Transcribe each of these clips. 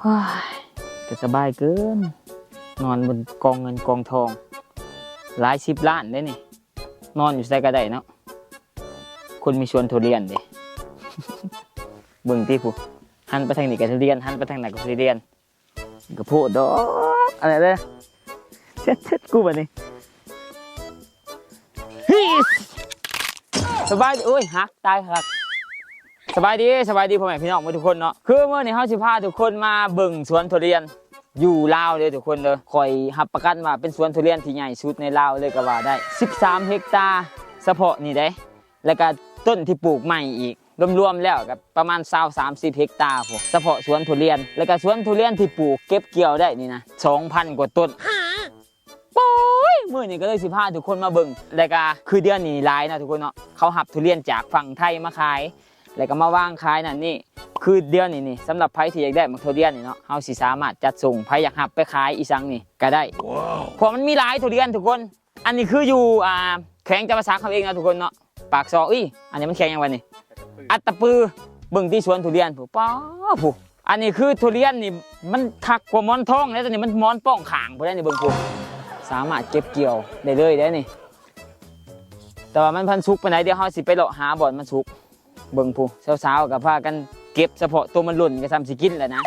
ว้ายก็สบายเกินนอนบนกองเงินกองทองหลาย10 ล้านได้นี่นอนอยู่ใส่ก็ได้เนาะคนมีสวนทุเรียนเด้ เบิ่งที่ผู้หันไปทางนี้ก็ทุเรียนหันไปทางไหนก็ทุเรียนก็พูดดอกอะไรเด้อเช็ดกูแบบนี้สบายดีโอ้ยหักตายครับสบายดีพ่อแม่พี่น้องทุกคนเนาะคือเมื่อนี้เฮาสิพาทุกคนมาเบิ่งสวนทุเรียนอยู่ลาวเลยทุกคนเลยคอยรับประกันว่าเป็นสวนทุเรียนที่ใหญ่สุดในลาวเลยก็ว่าได้13 เฮกตาร์เฉพาะนี่ได้แล้วก็ต้นที่ปลูกใหม่อีกรวมๆแล้วกับประมาณ20-30 เฮกตาร์พวกเฉพาะสวนทุเรียนแล้วก็สวนทุเรียนที่ปลูกเก็บเกี่ยวได้นี่นะ 2,000 กว่าต้นโอ้ยมื้อนี้ก็เลยสิพาทุกคนมาเบิ่งแล้วก็คือเดือนนี้หลายนะทุกคนเนาะเขาหับทุเรียนจากฝั่งไทยมาขายแล้วก็มาวางขายนั่นนี่คือเดือนนี้สำหรับไผที่อยากได้มักทุเรียนนี่เนาะเฮาสิสามารถจัดส่งไผอยากหับไปขายอีสังนี่ก็ได้เพราะมันมีหลายทุเรียนทุกคนอันนี้คืออยู่แขวงจำปาสักเขาเองนะทุกคนเนาะปากซอยอันนี้มันแข็งยังวะนี่อัตตปือเบิ่งที่สวนทุเรียนผู้ป้าผู้อันนี้คือทุเรียนนี่มันคักกว่าหมอนทองแล้วตอนนี้มันหมอนป้องขางผู้ได้นี่เบิ่งผู้สามารถเก็บเกี่ยวได้เลยได้นี่แต่ว่ามันพันสุกไปไหนเดี๋ยวเฮาสิไปเลาะหาบ่อนมันสุกเบิ่งผู้สาวๆกับพากันเก็บเฉพาะตัวมันหล่นก็ทำสิกินแหละนะ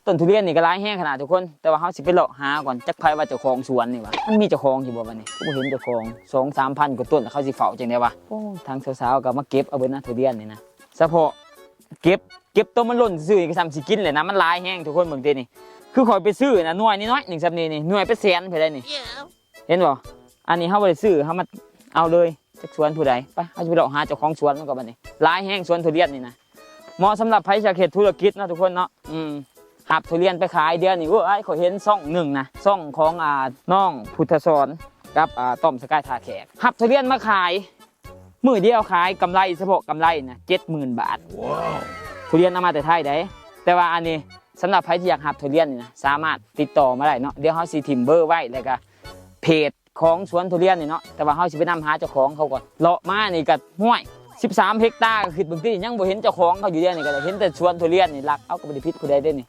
ต้นทุเรียนนี่ก็หลายแห้งขนาดทุกคนแต่ว่าเฮาสิไปเลาะหาก่อนจักไผว่าเจ้าของสวนนี่วะมันมีเจ้าของอยู่บ่บัดนี้บ่เห็นเจ้าของ 2-3 พันกว่าต้นเขาสิเฝ้าจังได๋วะโอ้ทางสาวๆก็มาเก็บเอาเบิดนะทุเรียนนี่นะเฉพาะเก็บตัวมันหล่นซื่อๆก็ทำสิกินแหละนะมันหลายแห้งทุกคนเบิ่งตินี่คือข่อยไปซื้อนะหน่วยน้อยๆ1ซับนี่หน่วยเป็นแสนเพิ่นได้นี่เห็นบ่อันนี้เฮาบ่ได้ซื้อเฮามาเอาเลยจากสวนผู้ใดไปเฮาสิไปเลาะหาเจ้าของสวนมันก็บัดนี้หลายแห้งสวนทุเรียนนี่นะเหมาะสำหรับไผอยากเฮ็ดธุรกิจนะทุกคนเนาะหับทุเรียนไปขายเดือนนี่โอ้ยเขาเห็นซ่องหนึ่งนะซ่องของน้องพุทธสอนกับต้อมสกายทาแขกหับทุเรียนมาขายมือเดียวขายกำไรเฉพาะกำไรนะ70,000 บาททุเรียนเอามาแต่ไทยได้แต่ว่าอันนี้สำหรับใครที่อยากหับทุเรียนนี่นะสามารถติดต่อมาได้เนาะเดี๋ยวเขาสิทิมเบอร์ไว้แล้วก็เพจของสวนทุเรียนนี่เนาะแต่ว่าเขาสิไปนำหาเจ้าของเขาก่อนเลาะมานี่ก็ห้วย13 เฮกตาร์คือบางทียังบ่เห็นเจ้าของเขาอยู่เดียวนี่ก็เห็นแต่สวนทุเรียนนี่รักเอาก็บ่ได้ผิดผู้ใดได้นี่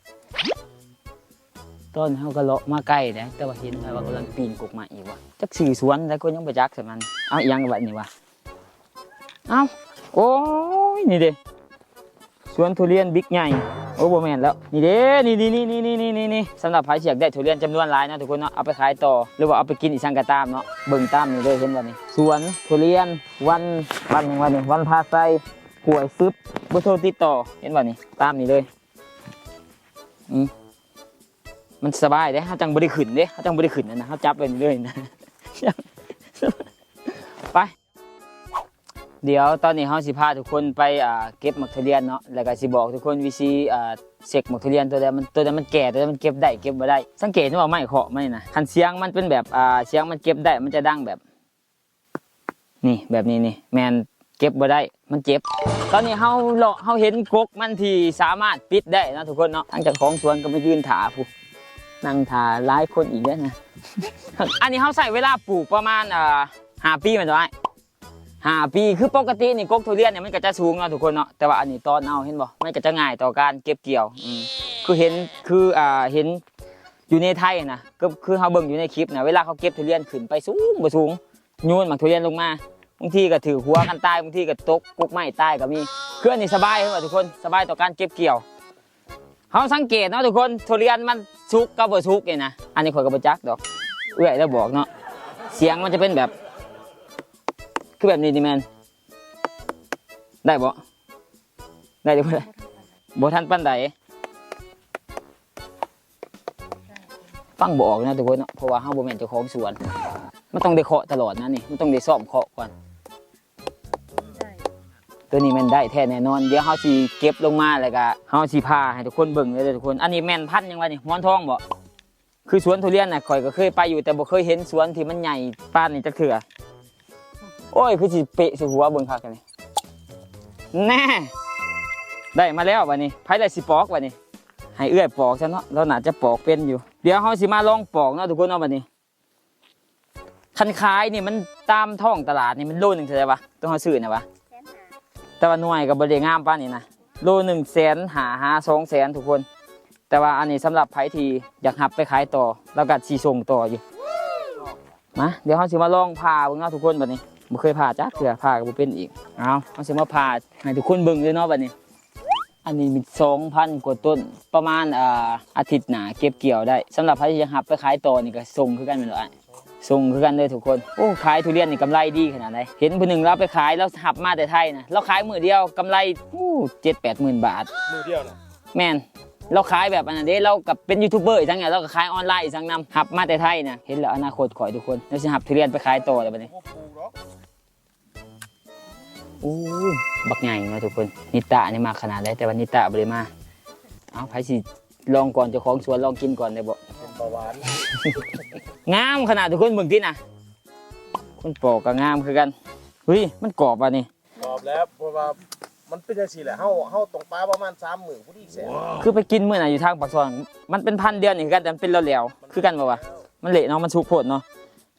ต้นเขาก็เลาะมาใกล้แล้วแต่ว่าเห็นว่ากำลังปีนกกมาอีกวะจักสื่อสวนแล้วก็ยังบ่จักใส่มันเอาอีหยังแบบนี้วะเอาโอ้ยนี่เด้สวนทุเรียนบิ๊กใหญ่โอ้บ่แม่นแล้วนี่เด้นี่สำหรับใครที่อยากได้ทุเรียนจำนวนหลายนะทุกคนเนาะเอาไปขายต่อหรือว่าเอาไปกินอีสังกะตามเนาะเบิ่งตามนี่เลยเห็นบ่นี่สวนทุเรียนวันนี่วันพาไซหวยซึบเบอร์โทรติดต่อเห็นบ่นี่ตามนี่เลยมันสบายเด้เขาจังบริขึ้นเด้เขาจังบริขึ้นนะเขาจับไปเรื่อยนะไปเดี๋ยวตอนนี้เขาสิพาทุกคนไปเก็บหมักทุเรียนเนาะแล้วก็สิบอกทุกคนวิธีเสกหมักทุเรียนตัวใดมันแก่ตัวใดมันเก็บได้เก็บบ่ได้สังเกตว่าไม่เคาะไม่นะคันเสียงมันเป็นแบบเสียงมันเก็บได้มันจะดังแบบนี่แบบนี้นี่แมนเก็บบ่ได้มันเจ็บตอนนี้เขาเห็นกกมันที่สามารถปิดได้นะทุกคนเนาะทางเจ้าของสวนก็มายืนถาผู้นั่งถาหลายคนอีกแล้วนะ อันนี้เขาใส่เวลาปลูกประมาณ5 ปีมันจะได้5 ปีคือปกตินี่กกทุเรียนเนี่ยมันก็จะสูงนะทุกคนเนาะแต่ว่าอันนี้ตอนเอาเห็นบ่มันก็จะง่ายต่อการเก็บเกี่ยวคือเห็นอยู่ในไทยนะก็คือเขาเบิ่งอยู่ในคลิปนะเวลาเขาเก็บทุเรียนขึ้นไปสูงโยนหมักทุเรียนลงมาบางทีก็ถือหัวกันตายบางทีก็ตกกุกไม้ตายก็มีคืออันนี้สบายทุกคนสบายต่อการเก็บเกี่ยวเขาสังเกตเนาะทุกคนทุเรียนมันสุกกับบ่สุกนี่นะอันนี้ข่อยก็บ่จักดอกเอื้อยแล้วบอกเนาะเสียงมันจะเป็นแบบคือแบบนี้ดิแมนได้บ่ได้หรือบ่ทันปานใดฟังบ่ออกนะทุกคนเนาะเพราะว่าเฮาบ่แม่นเจ้าของสวนมันต้องได้เคาะตลอดนะนี่มันต้องได้ซ่อมเคาะก่อนตัวนี้แม่นได้แท้แน่นอนเดี๋ยวเฮาสิเก็บลงมาแล้วก็เฮาสิพาให้ทุกคนเบิ่งเลยทุกคนอันนี้แม่นพันยังวะนี่หมอนทองบ่คือสวนทุเรียนน่ะข่อยก็เคยไปอยู่แต่บ่เคยเห็นสวนที่มันใหญ่ปานนี้จักเทื่อโอ้ยคือสิเปะสิหัวเบิ่งคักกันนี่แน่ได้มาแล้วบัดนี้ไผได้สิปอกบัดนี้ให้เอื้อยปอกซะเนาะเราน่าจะปอกเป็นอยู่เดี๋ยวเฮาสิมาลองปอกเนาะทุกคนเนาะบัดนี้คันขายนี่มันตามท้องตลาดนี่มันโลนึงเท่าไหร่วะต้องเฮาซื้อน่ะวะแต่ว่าหน่วยก็บ่ได้งามปานนี้นะโล100,000หา200,000ทุกคน แต่ว่าอันนี้สำหรับไผที่อยากหับไปขายต่อแล้วก็สิส่งต่ออยู่มาเดี๋ยวเฮาสิมาลองผ่าเบิ่งเนาะทุกคนบัดนี้บ่เคยผ่าจักเทื่อผ่าก็บ่เป็นอีกเอาเฮาสิมาผ่าให้ทุกคนเบิ่งเลยเนาะบัดนี้อันนี้มี 2,000 กว่าต้นประมาณอาทิตย์หน้าเก็บเกี่ยวได้สำหรับใครที่อยากหับไปขายต่อนี่ก็ส่งคือกันแม่นบ่ส่งคือกันเลยทุกคนโอ้ขายทุเรียนนี่กำไรดีขนาดไหนเห็นผู้หนึ่งเราไปขายแล้วหับมาแต่ไทยนะเราขายมือเดียวกำไร7-8 หมื่นบาทมือเดียวนะแม่นเราขายแบบอันนั้นเด้เรากับเป็นยูทูบเบอร์อีกทั้งเนี่ยเราก็ขายออนไลน์อีกทั้งนำหับมาแต่ไทยนะเห็นแล้วอนาคตข่อยทุกคนเราจะหับทุเรียนไปขายต่อเลยบัดนี้โอ้บักใหญ่นะทุกคนนิตะนี่มาขนาดไหนแต่วันนิตะบ่ได้มาเอาไผสิลองก่อนเจ้าของสวนลองกินก่อนได้บ่เป็นเบาหวานงามขนาดทุกคนเบิ่งที่น่ะคนปอกก็งามคือกันเฮ้ยมันกรอบอ่ะนี่กรอบแล้วเพราะว่ามันเป็นจังซี่แหละเฮาตรงปลาประมาณ30,000ผู้ดีแสนคือไปกินมื้อน่ะอยู่ทางปากซอยมันเป็นพันเดือนนี่คือกันแต่มันเป็นแล้วๆคือกันบ่วะมันเละเนาะมันสุกโพดเนาะ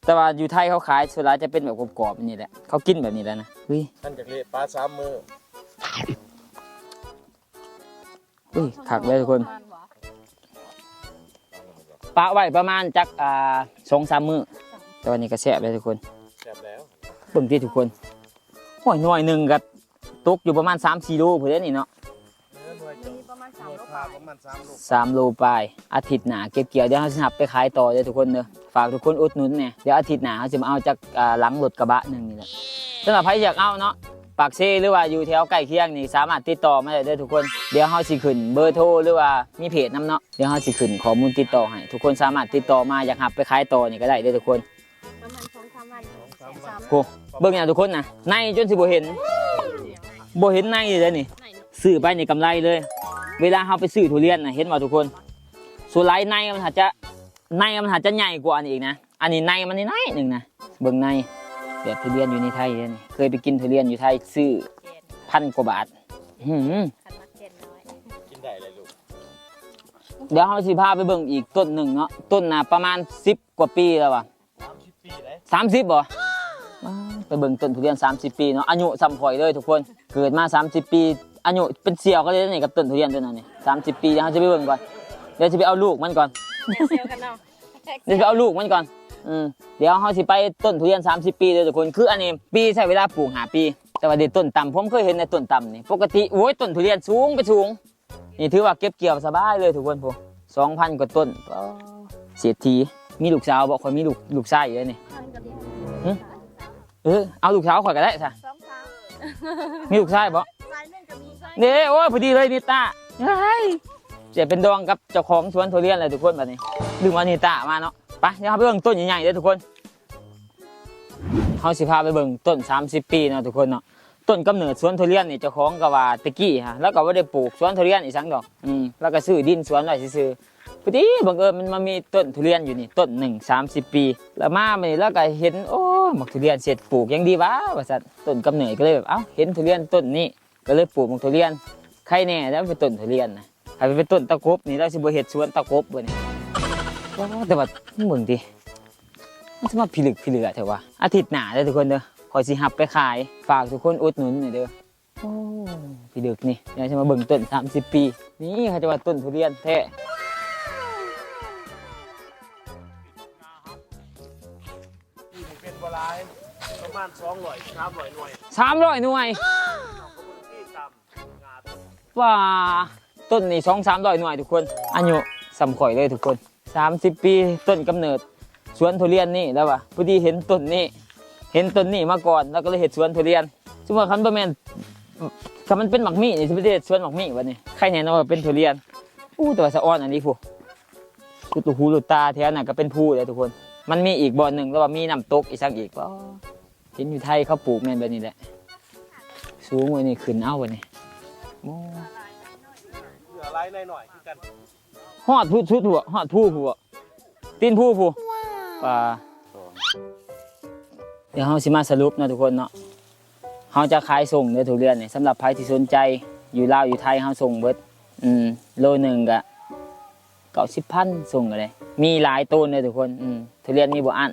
แต่ว่าอยู่ไทยเขาขายส่วนใหญ่จะเป็นแบบกรอบๆนี่แหละเขากินแบบนี้แล้วนะเฮ้ยท่านจากเละปลา3 มื้อเฮ้ยคักเลยทุกคนปะไว้ประมาณจัก2-3 มื้อแต่วันนี้ก็แซ่บเลยทุกคนแซ่บแล้วเบิ่งที่ทุกคนโอ้ยหน่วยหนึงก็ตกอยู่ประมาณ 3-4 โลพุ่นเด้นี่เนาะประมาณ3 โลปลาประมาณ3 โลปลายอาทิตย์หน้าเก็บเกี่ยวเดี๋ยวเราจะหับไปขายต่อเด้อทุกคนเด้อฝากทุกคนอุดหนุนเนี่ยเดี๋ยวอาทิตย์หน้าเราจะมาเอาจากหลังรถกระบะนึงนี่แหละสำหรับใครอยากเอาเนาะปากเซ่หรือว่าอยู่แถวใกล้เคียงนี่สามารถติดต่อมาได้เด้อทุกคนเดี๋ยวเราสิขึ้นเบอร์โทรหรือว่ามีเพจนำเนาะเดี๋ยวเราสิขึ้นข้อมูลติดต่อให้ทุกคนสามารถติดต่อมาอยากหับไปขายต่อนี่ก็ได้เด้อทุกคนประมาณ2-3 วันโอ้เบิ่งเนี่ยทุกคนนะในจนสิบ่เห็นในเลยนี่ซื้อไปนี่กำไรเลยเวลาเราไปซื้อทุเรียนนะเห็นว่าทุกคนส่วนไรในมันอาจจะใหญ่กว่าอันอีกนะอันนี้ในมันน้อยหนึ่งนะเบิ่งในแบบทุเรียนอยู่ในไทยนี่เคยไปกินทุเรียนอยู่ไทยซื้อ1,000 กว่าบาทกินได้เลยลูกเดี๋ยวเราสิพาไปเบิ่งอีกต้นหนึ่งเนาะต้นน่ะประมาณ10 กว่าปีแล้วว่ะ30 ปีได้30บ่ไปเบิ่งต้นทุเรียน30 ปีเนาะอายุซ้ำข่อยเลยทุกคนเกิดมา30 ปีอายุเป็นเสี่ยวก็เลยนี่กับต้นทุเรียนตัวนั้นนี่30 ปีเดี๋ยวเราจะไปเบิ่งก่อนเดี๋ยวจะไปเอาลูกมันก่อนเซียวกันเนาะเดี๋ยวไปเอาลูกมันก่อนเดี๋ยวเราสิไปต้นทุเรียน30 ปีเลยทุกคนคืออันนี้ปีใช้เวลาปลูก5 ปีแต่ว่าเด็ดต้นต่ำผมเคยเห็นในต้นต่ำนี่ปกติโอ้ยต้นทุเรียนสูงนี่ถือว่าเก็บเกี่ยวสบายเลยทุกคนพวก2,000 กว่าต้นเศรษฐีมีลูกสาวบอกข่อยมีลูกชายอยู่เลยนี่เอาลูกสาวข่อยก็ได้ซะมีลูกชายบ่นี่โอ้ยพอดีเลยนิตาจะเป็นดองกับเจ้าของสวนทุเรียนเลยทุกคนแบบนี้ดึงมานิตามาเนาะไปเดี๋ยวเราไปเบิ่งต้นใหญ่ๆเลยทุกคนเขาสิพาไปเบิ่งต้น30 ปีเนาะทุกคนเนาะต้นกำเนิดสวนทุเรียนนี่เจ้าของก็ว่าตะกี้ฮะแล้วก็ว่าได้ปลูกสวนทุเรียนอีกสังดอกแล้วก็ซื้อดินสวนไว้ซื้อพอดีบังเอิญมันมามีต้นทุเรียนอยู่นี่ต้น30 ปีแล้วมาไม่แล้วก็เห็นโอ้หมกทุเรียนเสร็จปลูกยังดีวะว่าซั่นต้นกำเนิดก็เลยแบบเห็นทุเรียนต้นนี้ก็เลยปลูกหมกทุเรียนใครแน่แล้วเป็นต้นทุเรียนนะถ้าเป็นต้นตะกบนี่เราสิบ่เฮ็ดสวนตะกบบ่นี่แต่ว่ามึงดิมันจะมาพิลึกเถอะวะอาทิตย์หน้าเด้อทุกคนเด้อขอสิหับไปขายฝากทุกคนอุดหนุนหน่อยเด้อโอ้พิลึกนี่เดี๋ยวจะมาเบิ่งต้น30 ปีนี่เขาจะว่าต้นทุเรียนแท้เป็นเวลาประมาณ200-300 หน่วย300 หน่วยว่าต้นนี่200-300 หน่วยทุกคนอายุสำข่อยเลยทุกคน30 ปีต้นกำเนิดสวนทุเรียนนี่แล้วว่ะพอดีเห็นต้นนี้มาก่อนแล้วก็เลยเห็นสวนทุเรียนสมมติคันบ่แม่นถ้ามันเป็นหมักมี่นี่สิไปเฮ็ดสวนหมักมี่บัดนี้ใครแน่นอนว่าเป็นทุเรียนแต่ว่าสะอ้อนอันนี้ผู้ลูกหูลูกตาแถวนั้นก็เป็นผู้เลยทุกคนมันมีอีกบ่อนึงแล้วว่ามีน้ำตกอีกสักอีกเห็นอยู่ไทยเขาปลูกแม่นแบบนี้แหละสูงกว่านี้ขึ้นเอาบัดนี้เหลือหลายหน่อยคือกันฮอดผู้ชุดหัวฮอดผู้ตีนผู้ป่าเดี๋ยวเราสิมาสรุปนะทุกคนเนาะเราจะขายส่งเนื้อทุเรียนเนี่ยสำหรับใครที่สนใจอยู่ลาวอยู่ไทยเราส่งเบิดโลนึงก็90,000ส่งกันเลยมีหลายต้นเลยทุกคนทุเรียนมีบ่อั้น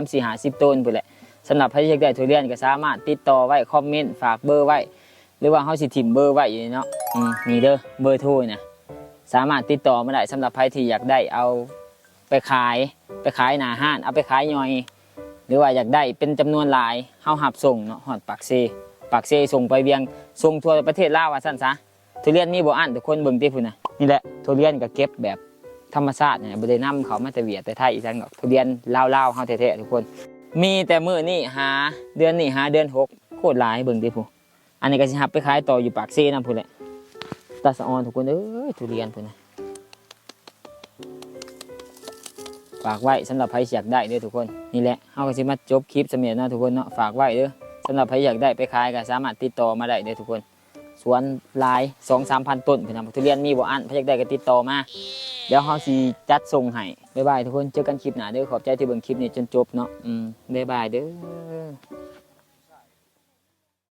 30-50 ต้นพุ่นแหละสำหรับใครที่อยากได้ทุเรียนก็สามารถติดต่อไว้คอมเมนต์ฝากเบอร์ไว้หรือว่าเขาสิถิ่มเบอร์ไว้อยู่เนาะนี่เด้อเบอร์โทรนะ สามารถติดต่อมาได้สำหรับใครที่อยากได้เอาไปขายหน้าห้านเอาไปขายย่อยหรือว่าอยากได้เป็นจำนวนหลายเฮาหับส่งเนาะฮอดปากเซส่งไปเวียงส่งทั่วประเทศลาวว่าซั่นซะทุเรียนมีบ่อั้นทุกคนเบิ่งติพุ่นน่ะนี่แหละทุเรียนก็เก็บแบบธรรมชาติเนี่ยบ่ได้นำเขามาแต่เวียดแต่ไทยอีสังดอกทุเรียนลาวๆเฮาแท้ๆทุกคนมีแต่มื้อนี้หาเดือนนี้หาเดือน6โคตรหลายเบิ่งติพุ่นอันนี้ก็สิหับไปขายต่ออยู่ปากเซนำพุ่นแหละตาสะออนทุกคนเอ้ยทุเรียนพุ่นน่ะฝากไว้สำหรับใครอยากได้เด้อทุกคนนี่แหละเฮาก็สิมาจบคลิปสำเร็จเนาะทุกคนเนาะฝากไว้เด้อสำหรับใครอยากได้ไปขายก็สามารถติดต่อมาได้เด้อทุกคนสวนหลาย 2-3 พันต้นพี่น้องทุเรียนมีบ่อั้นใครอยากได้ก็ติดต่อมาเดี๋ยวเฮาสิจัดส่งให้บ๊ายบายทุกคนเจอกันคลิปหน้าเด้อขอบใจที่เบิ่งคลิปนี้จนจบเนาะบ๊ายบายเด้อ